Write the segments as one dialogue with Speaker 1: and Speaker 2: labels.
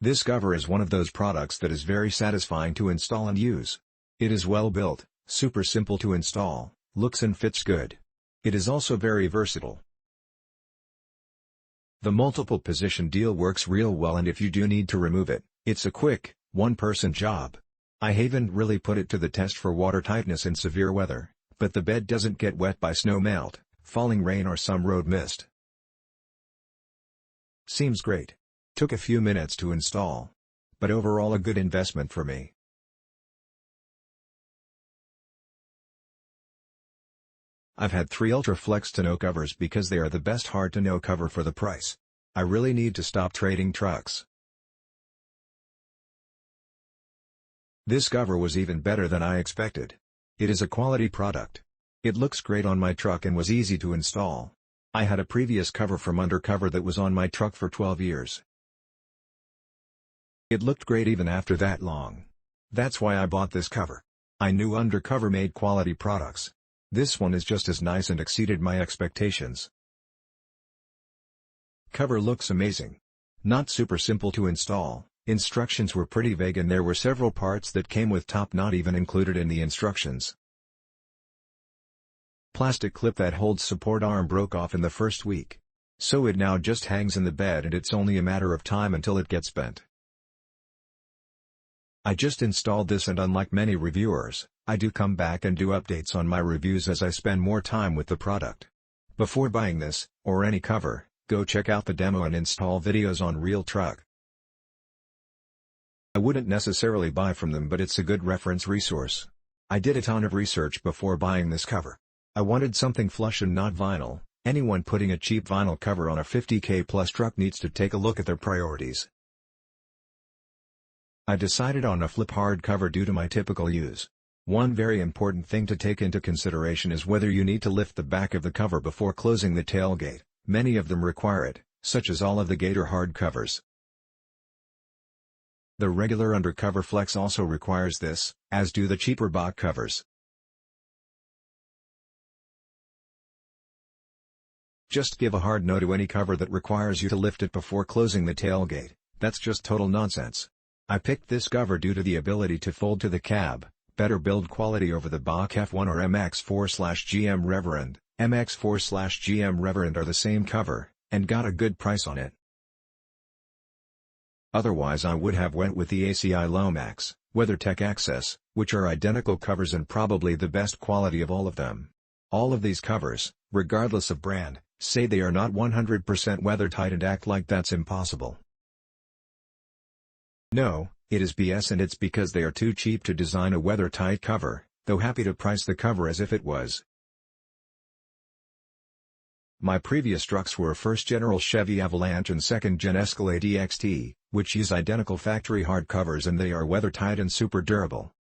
Speaker 1: This cover is one of those products that is very satisfying to install and use. It is well built, super simple to install, looks and fits good. It is also very versatile. The multiple position deal works real well, and if you do need to remove it, it's a quick, one-person job. I haven't really put it to the test for water tightness in severe weather, but the bed doesn't get wet by snow melt, falling rain or some road mist. Seems great. Took a few minutes to install. But overall a good investment for me. I've had 3 Ultraflex tonneau covers because they are the best hard tonneau cover for the price. I really need to stop trading trucks. This cover was even better than I expected. It is a quality product. It looks great on my truck and was easy to install. I had a previous cover from Undercover that was on my truck for 12 years. It looked great even after that long. That's why I bought this cover. I knew Undercover made quality products. This one is just as nice and exceeded my expectations. Cover looks amazing. Not super simple to install, instructions were pretty vague and there were several parts that came with top not even included in the instructions. Plastic clip that holds support arm broke off in the first week. So it now just hangs in the bed and it's only a matter of time until it gets bent. I just installed this and unlike many reviewers, I do come back and do updates on my reviews as I spend more time with the product. Before buying this, or any cover, go check out the demo and install videos on Real Truck. I wouldn't necessarily buy from them, but it's a good reference resource. I did a ton of research before buying this cover. I wanted something flush and not vinyl. Anyone putting a cheap vinyl cover on a $50K plus truck needs to take a look at their priorities. I decided on a flip hard cover due to my typical use. One very important thing to take into consideration is whether you need to lift the back of the cover before closing the tailgate. Many of them require it, such as all of the Gator hard covers. The regular Undercover Flex also requires this, as do the cheaper Bach covers. Just give a hard no to any cover that requires you to lift it before closing the tailgate. That's just total nonsense. I picked this cover due to the ability to fold to the cab, better build quality over the Bach F1 or MX4/GM Reverend. MX4/GM Reverend are the same cover, and got a good price on it. Otherwise I would have went with the ACI Lomax, WeatherTech Access, which are identical covers and probably the best quality of all of them. All of these covers, regardless of brand, say they are not 100% weathertight and act like that's impossible. No, it is BS, and it's because they are too cheap to design a weathertight cover, though happy to price the cover as if it was. My previous trucks were 1st General Chevy Avalanche and 2nd Gen Escalade EXT, which use identical factory hard covers and they are weathertight and super durable.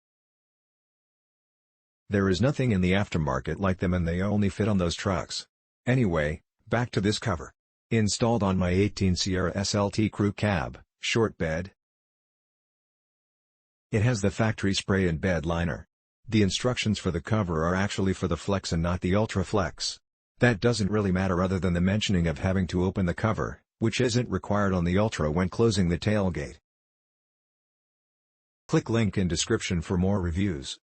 Speaker 1: There is nothing in the aftermarket like them and they only fit on those trucks. Anyway, back to this cover. Installed on my 18 Sierra SLT crew cab, short bed. It has the factory spray and bed liner. The instructions for the cover are actually for the Flex and not the Ultra Flex. That doesn't really matter other than the mentioning of having to open the cover, which isn't required on the Ultra when closing the tailgate. Click link in description for more reviews.